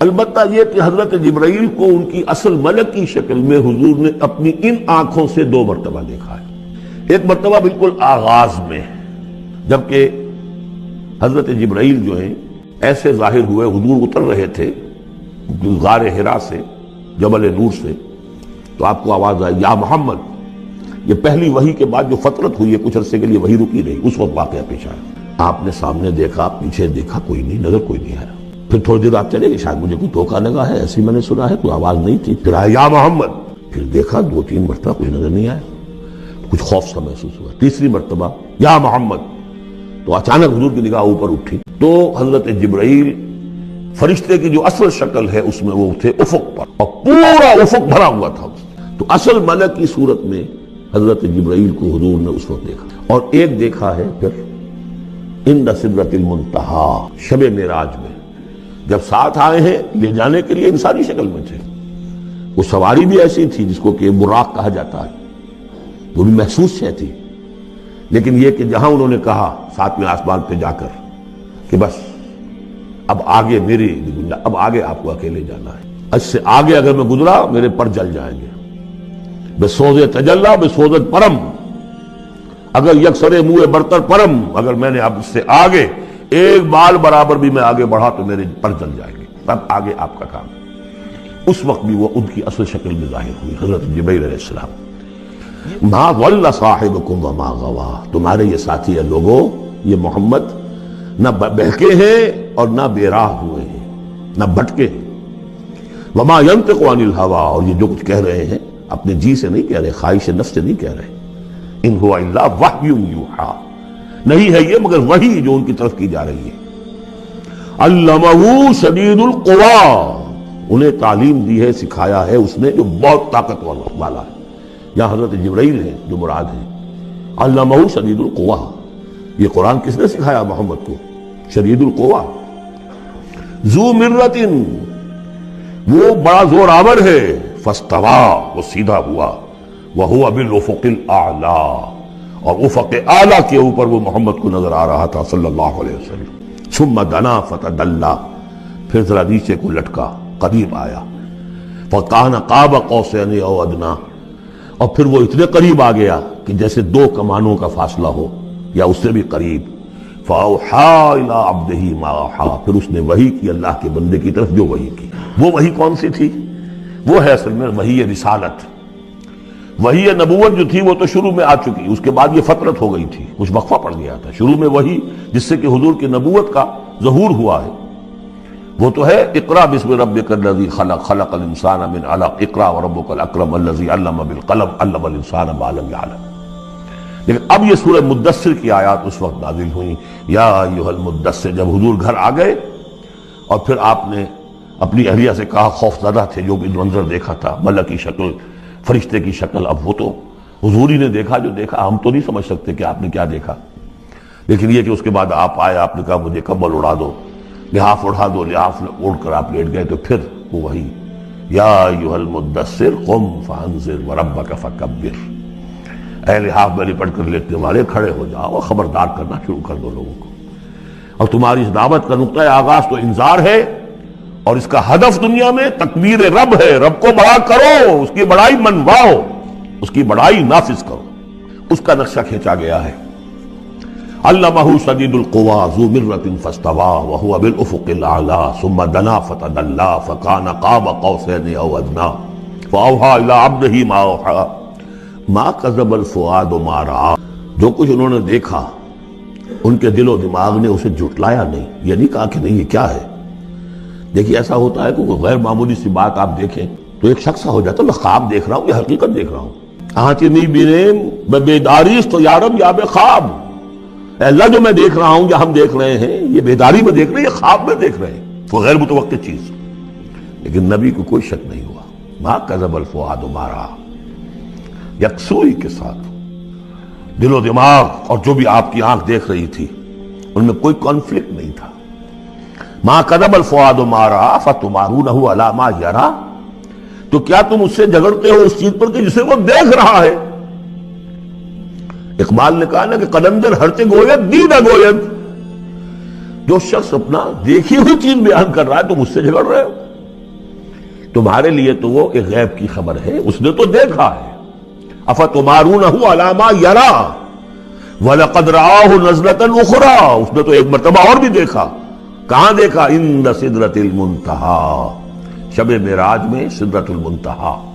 البتہ یہ کہ حضرت جبرائیل کو ان کی اصل ملکی شکل میں حضور نے اپنی ان آنکھوں سے 2 مرتبہ دیکھا ہے۔ ایک مرتبہ بالکل آغاز میں، جبکہ حضرت جبرائیل جو ہیں ایسے ظاہر ہوئے، حضور اتر رہے تھے غار حرا سے، جبل نور سے، تو آپ کو آواز آئی یا محمد۔ یہ پہلی وحی کے بعد جو فترت ہوئی ہے، کچھ عرصے کے لیے وحی رکی رہی، اس وقت واقعہ پیش آیا۔ آپ نے سامنے دیکھا، پیچھے دیکھا، کوئی نہیں، نظر کوئی نہیں آیا۔ پھر تھوڑی دیر آپ چلے گئے، شاید مجھے کوئی دھوکہ لگا ہے، ایسی میں نے سنا ہے، کوئی آواز نہیں تھی۔ پھر آیا یا محمد، پھر دیکھا 2-3 مرتبہ کوئی نظر نہیں آیا، کچھ خوف سا محسوس ہوا۔ تیسری مرتبہ یا محمد، تو اچانک حضور کی نگاہ اوپر اٹھی، تو حضرت جبرائیل فرشتے کی جو اصل شکل ہے اس میں وہ تھے افق پر، اور پورا افق بھرا ہوا تھا۔ تو اصل ملک کی صورت میں حضرت جبرائیل کو حضور نے اس وقت دیکھا، اور ایک دیکھا ہے پھر عند سدرۃ المنتہا، شب معراج میں، جب ساتھ آئے ہیں لے جانے کے لیے انسانی شکل میں تھے۔ وہ سواری بھی ایسی تھی جس کو کہ براق کہا جاتا ہے، وہ بھی محسوس شے تھی، لیکن یہ کہ جہاں انہوں نے کہا 7ویں آسمان پہ جا کر کہ بس اب آگے میری، اب آگے آپ کو اکیلے جانا ہے، اس سے آگے اگر میں گزرا میرے پر جل جائیں گے، بے سوز تجلا بے سوزت پرم، اگر یکسر منہ برتر پرم، اگر میں نے اب اس سے آگے ایک بال برابر بھی میں آگے بڑھا تو میرے پر جل جائیں گے، تب آگے آپ کا کام۔ اس وقت بھی وہ ان کی اصل شکل میں ظاہر ہوئی، حضرت جبرائیل علیہ السلام۔ ما ضل صاحبکم وما غوا، تمہارے یہ ساتھی ہے لوگوں، یہ محمد نہ بہکے ہیں اور نہ بے راہ ہوئے ہیں، نہ بھٹکے۔ وما ينطق عن الهوى، اور یہ جو کچھ کہہ رہے ہیں اپنے جی سے نہیں کہہ رہے، خواہش نفس سے نہیں کہہ رہے۔ ان هو الا وحی یوحی، نہیں ہے یہ مگر وحی جو ان کی طرف کی جا رہی ہے۔ علمہ شدید القوا، انہیں تعلیم دی ہے، سکھایا ہے اس نے جو بہت طاقت والا ہے۔ یہاں حضرت جبرائیل ہیں جو مراد ہیں۔ علمہ شدید القوا، یہ قرآن کس نے سکھایا محمد کو؟ شدید القوا، ذو مرۃ، وہ بڑا زور آور ہے، فاستوی، وہ سیدھا ہوا، وہو بالافق الاعلی، اور افق اعلیٰ کے اوپر وہ محمد کو نظر آ رہا تھا صلی اللہ علیہ وسلم۔ ثم دنا فتدلی، پھر ذرا نیچے کو لٹکا، قریب آیا، فکان قاب قوسین او ادنی، اور پھر وہ اتنے قریب آ گیا کہ جیسے 2 کمانوں کا فاصلہ ہو یا اس سے بھی قریب۔ فاوحی الی عبدہ ما اوحی، پھر اس نے وحی کی اللہ کے بندے کی طرف جو وحی کی۔ وہ وحی کون سی تھی؟ وہ ہے اصل میں وحی رسالت۔ وحی نبوت جو تھی وہ تو شروع میں آ چکی، اس کے بعد یہ فترت ہو گئی تھی، کچھ وقفہ پڑ گیا تھا۔ شروع میں وحی جس سے کہ حضور کی نبوت کا ظہور ہوا ہے وہ تو ہے اقرا بسم ربک الذی خلق، خلق الانسان من علق، اقرا وربک الاکرم الذی علم بالقلم، علم الانسان ما لم یعلم۔ لیکن اب یہ سورہ مدثر کی آیات اس وقت نازل ہوئیں، یا ایھا المدثر، جب حضور گھر آ گئے اور پھر آپ نے اپنی اہلیہ سے کہا، خوف زدہ تھے، جو بھی منظر دیکھا تھا، ملک کی شکل، فرشتے کی شکل، اب وہ تو حضور ہی نے دیکھا جو دیکھا، ہم تو نہیں سمجھ سکتے کہ آپ نے کیا دیکھا، لیکن یہ کہ اس کے بعد آپ آئے، آپ نے کہا مجھے کمبل اڑا دو، لحاف اڑا دو، لحاف اوڑھ کر آپ لیٹ گئے، تو پھر وہ وہی یا ایھا المدثر قم فانذر وربک فکبر، اے لحاف میں لپٹ کر لیٹنے والے کھڑے ہو جاؤ اور خبردار کرنا شروع کر دو لوگوں کو۔ اور تمہاری اس دعوت کا نقطۂ آغاز تو انذار ہے، اور اس کا ہدف دنیا میں تکبیر رب ہے، رب کو بڑا کرو، اس کی بڑائی منواؤ، اس کی بڑائی نافذ کرو، اس کا نقشہ کھینچا گیا ہے۔ علمہ شدید القوی ذو مرۃ فاستوی وہو بالافق الاعلی ثم دنا فتدلی فکان قاب قوسین او ادنی فاوحی الی عبدہ ما اوحی ما کذب الفؤاد ما رأى، جو کچھ انہوں نے دیکھا ان کے دل و دماغ نے اسے جھٹلایا نہیں، یہ نہیں کہا کہ نہیں یہ کیا ہے۔ دیکھیے ایسا ہوتا ہے کہ کوئی غیر معمولی سی بات آپ دیکھیں تو ایک شخص ہو جاتا ہے میں خواب دیکھ رہا ہوں یا حقیقت دیکھ رہا ہوں۔ آنچی نہیں بیریم بیداریست تو یارب یا بے خواب، اے اللہ جو میں دیکھ رہا ہوں یا ہم دیکھ رہے ہیں یہ بیداری میں دیکھ رہے ہیں، یہ خواب میں دیکھ رہے ہیں، وہ غیر متوقع چیز۔ لیکن نبی کو کوئی شک نہیں ہوا، ما کذب الفؤاد ما رأى، یکسوئی کے ساتھ دل و دماغ اور جو بھی آپ کی آنکھ دیکھ رہی تھی ان میں کوئی کانفلکٹ نہیں تھا۔ ما کذب الفؤاد ما رأى فتمارونہ علی ما یری، تو کیا تم اس سے جھگڑتے ہو اس چیز پر کہ جسے وہ دیکھ رہا ہے؟ اقبال نے کہا نا کہ قلندر ہرچے گوید دیدہ گوید، جو شخص اپنا دیکھی ہوئی چیز بیان کر رہا ہے تم اس سے جھگڑ رہے ہو، تمہارے لیے تو وہ ایک غیب کی خبر ہے، اس نے تو دیکھا ہے۔ افتمارونہ علی ما یرا وَلَقَدْ رَآهُ نَزْلَةً أُخْرَىٰ، اس نے تو ایک مرتبہ اور بھی دیکھا۔ کہاں دیکھا؟ عند سدرۃ المنتہیٰ، شب معراج میں سدرۃ المنتہیٰ۔